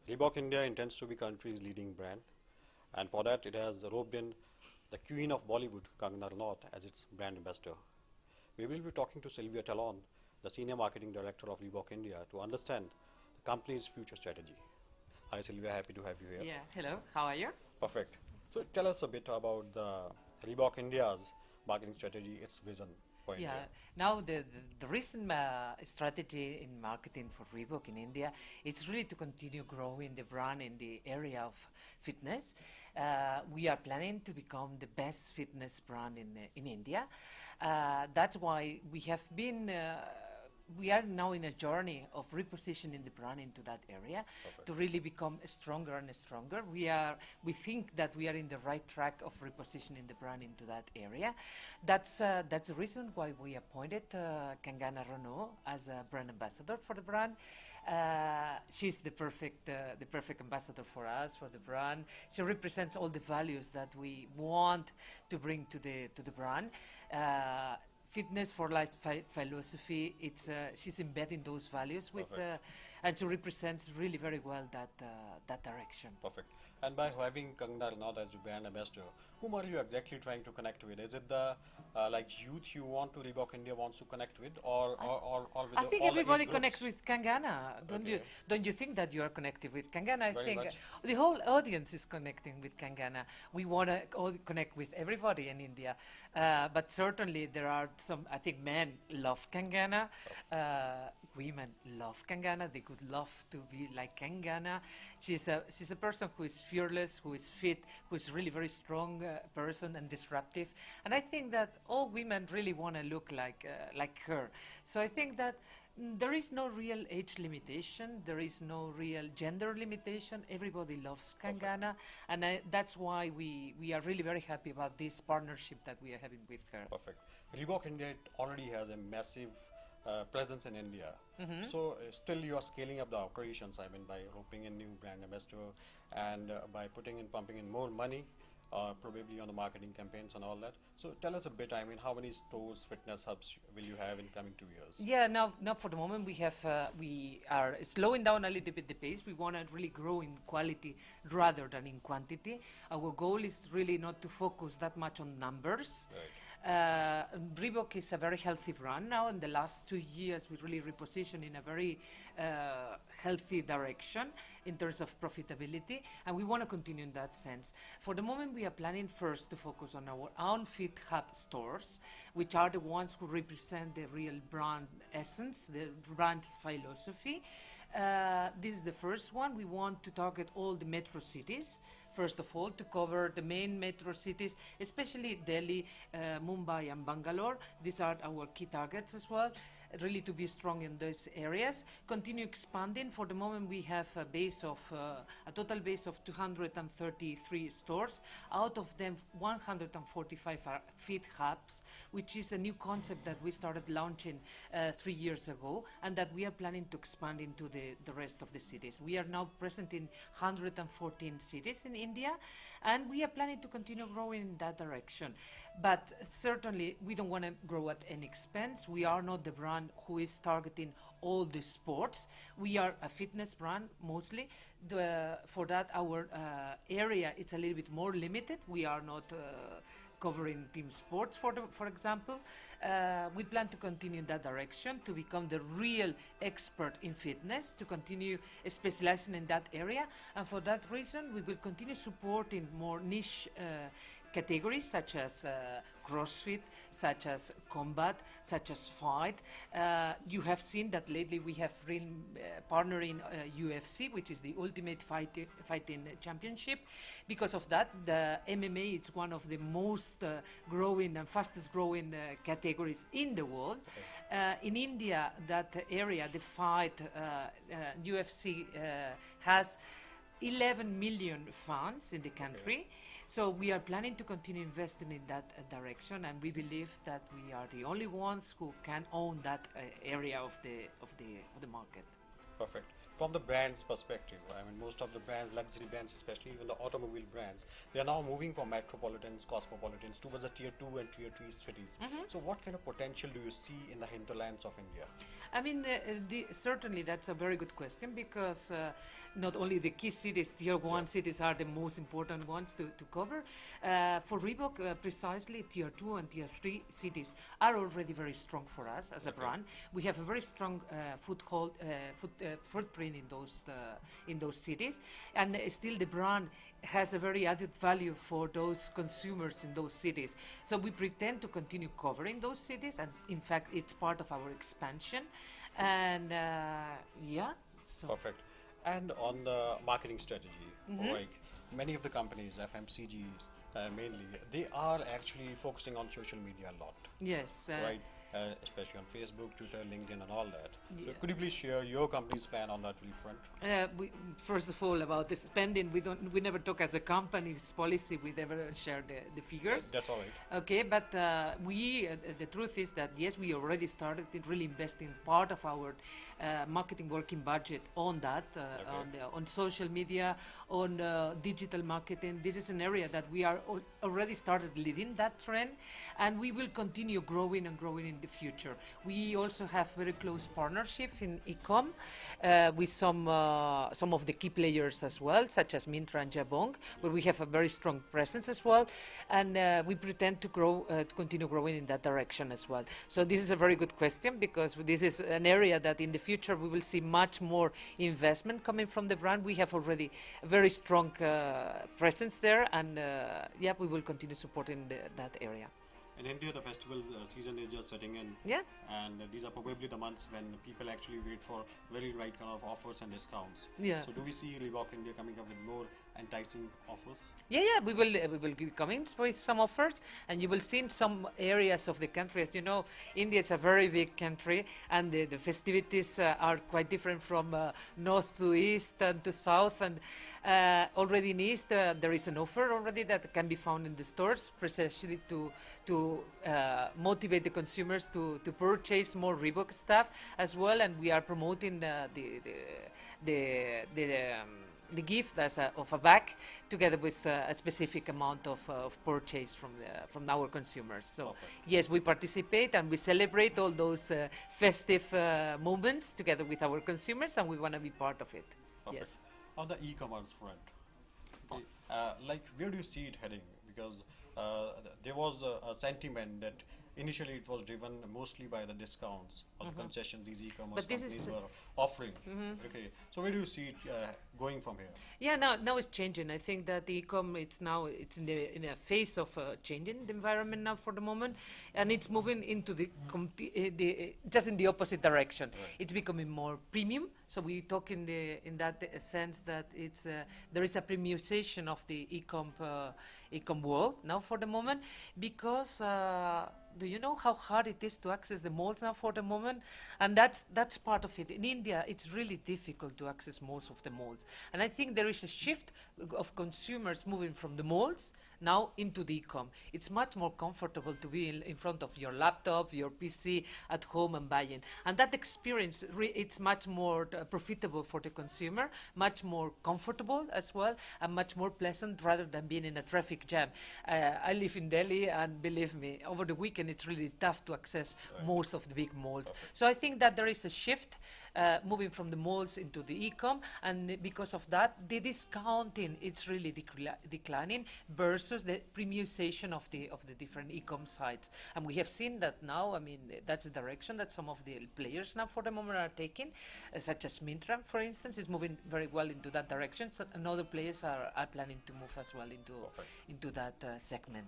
Reebok India intends to be country's leading brand, and for that it has roped in the queen of Bollywood, Kangana, as its brand ambassador. We will be talking to Silvia Tallon, the senior marketing director of Reebok India, to understand the company's future strategy. Hi Silvia, happy to have you here. Yeah, hello, how are you? Perfect. So tell us a bit about the Reebok India's marketing strategy, its vision for Yeah, India. now the recent strategy in marketing for Reebok in India, it's really to continue growing the brand in the area of fitness. We are planning to become the best fitness brand in India. That's why we are now in a journey of repositioning the brand into that area. Perfect. To really become stronger and stronger. We think that we are in the right track of repositioning the brand into that area. That's the reason why we appointed Kangana as a brand ambassador for the brand. She's the perfect ambassador for us, for the brand. She represents all the values that we want to bring to the brand. Fitness for life philosophy. She's embedding those values with, and she represents really very well that direction. Perfect. And by having Kangana Ranaut as your brand ambassador, whom are you exactly trying to connect with? Is it the youth you want to Reebok India wants to connect with, or with I think all the everybody age connects groups? with Kangana. Don't you think that you are connected with Kangana? I Very think much. the whole audience is connecting with Kangana. We want to connect with everybody in India, but certainly there are some. I think men love Kangana, women love Kangana. They could love to be like Kangana. She's a person who is fearless, who is fit, who is really very strong person and disruptive. And I think that all women really want to look like her. So I think that there is no real age limitation. There is no real gender limitation. Everybody loves Kangana, and that's why we are really very happy about this partnership that we are having with her. Perfect. Reebok India already has a massive presence in India. So still you are scaling up the operations. I mean, by roping in new brand ambassador and by pumping in more money, probably on the marketing campaigns and all that. So tell us a bit. I mean, how many stores, fitness hubs will you have in coming 2 years? Yeah, now for the moment we are slowing down a little bit the pace. We want to really grow in quality rather than in quantity. Our goal is really not to focus that much on numbers. Right. Reebok is a very healthy brand now. In the last 2 years, we really repositioned in a very healthy direction in terms of profitability, and we want to continue in that sense. For the moment, we are planning first to focus on our own Fit Hub stores, which are the ones who represent the real brand essence, the brand philosophy. This is the first one. We want to target all the metro cities. First of all, to cover the main metro cities, especially Delhi, Mumbai and Bangalore. These are our key targets as well, really to be strong in those areas. Continue expanding. For the moment, we have a total base of 233 stores. Out of them, 145 are Fit Hubs, which is a new concept that we started launching 3 years ago, and that we are planning to expand into the rest of the cities. We are now present in 114 cities in India, and we are planning to continue growing in that direction. But certainly, we don't want to grow at any expense. We are not the brand who is targeting all the sports. We are a fitness brand mostly. For that, our area it's a little bit more limited. We are not covering team sports, for example. We plan to continue in that direction, to become the real expert in fitness, to continue specializing in that area. And for that reason, we will continue supporting more niche categories such as CrossFit, such as combat, such as fight. You have seen that lately we have partnered in UFC, which is the Ultimate Fighting Championship. Because of that, the MMA is one of the most growing and fastest growing categories in the world. In India, that area, the fight, UFC has 11 million fans in the country. So we are planning to continue investing in that direction, and we believe that we are the only ones who can own that area of the market. Perfect. From the brand's perspective, I mean, most of the brands, luxury brands, especially even the automobile brands, they are now moving from metropolitans, cosmopolitans towards the tier 2 and tier 3 cities. So what kind of potential do you see in the hinterlands of India? I mean, certainly that's a very good question, because not only the key cities, tier 1 cities are the most important ones to cover. For Reebok, precisely tier 2 and tier 3 cities are already very strong for us as a brand. We have a very strong footprint in those cities, and still the brand has a very added value for those consumers in those cities. So we pretend to continue covering those cities, and in fact it's part of our expansion. And yeah. So Perfect. And on the marketing strategy, like many of the companies, FMCGs mainly, they are actually focusing on social media a lot, yes. right? Especially on Facebook, Twitter, LinkedIn, and all that. So Yeah. could you please share your company's plan on that really front? First of all, about the spending, we never talk as a company's policy. We never share the figures. That's all right. Okay, but the truth is that yes, we already started to really invest in part of our marketing working budget on that, on social media, on digital marketing. This is an area that we are already started leading that trend, and we will continue growing and growing in the future. We also have very close partnerships in e-com with some of the key players as well, such as Myntra and Jabong, where we have a very strong presence as well, and we pretend to grow, to continue growing in that direction as well. So this is a very good question, because this is an area that in the future we will see much more investment coming from the brand. We have already a very strong presence there, and yeah, we will continue supporting that area. In India, the festival season is just setting in. Yeah. And these are probably the months when people actually wait for very right kind of offers and discounts. Yeah. So do we see Reebok India coming up with more enticing offers? Yeah, we will be coming with some offers, and you will see in some areas of the country. As you know, India is a very big country, and the festivities are quite different from north to east and to south. And already in east, there is an offer already that can be found in the stores, precisely to motivate the consumers to purchase more Reebok stuff as well. And we are promoting the gift of a bag, together with a specific amount of purchase from our consumers. So yes, we participate and we celebrate all those festive moments together with our consumers, and we want to be part of it. Perfect. Yes. On the e-commerce front, okay, like where do you see it heading? Because there was a sentiment that initially it was driven mostly by the discounts or the concessions these e-commerce But this companies is- were offering. Okay, so where do you see it going from here? Yeah, now it's changing. I think that the e-com, it's in a phase of changing the environment now for the moment, and it's moving into just in the opposite direction. Right. It's becoming more premium. So we talk in that sense that it's there is a premiumization of the e-com world now for the moment, because do you know how hard it is to access the malls now for the moment? And that's part of it. In India, it's really difficult to access most of the malls. And I think there is a shift of consumers moving from the malls now into the e-com. It's much more comfortable to be in front of your laptop, your PC at home and buying. And that experience, it's much more profitable for the consumer, much more comfortable as well, and much more pleasant rather than being in a traffic jam. I live in Delhi, and believe me, over the weekend it's really tough to access most of the big malls. So I think that there is a shift moving from the malls into the e-com, and because of that, the discounting, it's really declining versus the premiumization of the different e-com sites. And we have seen that now. I mean, that's the direction that some of the players now for the moment are taking, such as Myntra, for instance, is moving very well into that direction. So, and other players are planning to move as well into that segment.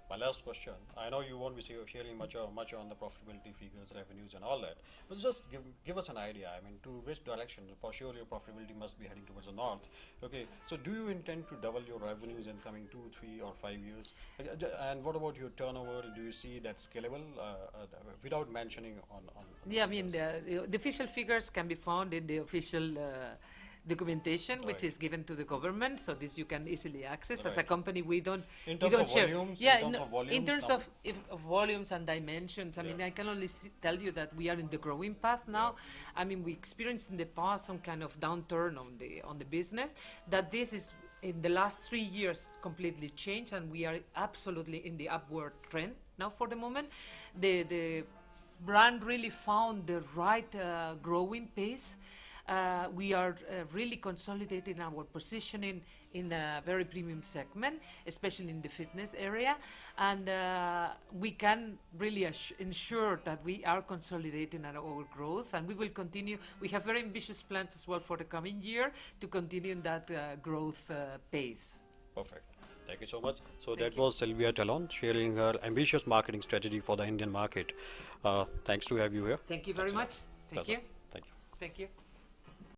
My last question. I know you won't be sharing much on the profitability figures, revenues, and all that, but just give us an idea. I mean, to which direction? For sure, your profitability must be heading towards the north. Okay, so do you intend to double your revenues in coming 2, 3, or 5 years? And what about your turnover? Do you see that scalable? Without mentioning on Yeah, I mean, the official figures can be found in the official documentation, which is given to the government, so this you can easily access. As a Right. company, we don't In we terms don't of share. volumes, Yeah, in terms no, of volumes in terms now- of volumes and dimensions. I mean, Yeah. I can only tell you that we are in the growing path now. I mean, we experienced in the past some kind of downturn on the business. That this is in the last 3 years completely changed, and we are absolutely in the upward trend now for the moment. The brand really found the right growing pace. We are really consolidating our positioning in a very premium segment, especially in the fitness area, and we can really ensure that we are consolidating our growth, and we will continue. We have very ambitious plans as well for the coming year to continue in that growth pace. Perfect. Thank you so much. So Thank that you. was Silvia Tallon sharing her ambitious marketing strategy for the Indian market. Thanks to have you here. Thank you very Thanks a lot. much. Thank Pleasure. you. Thank you. Thank you.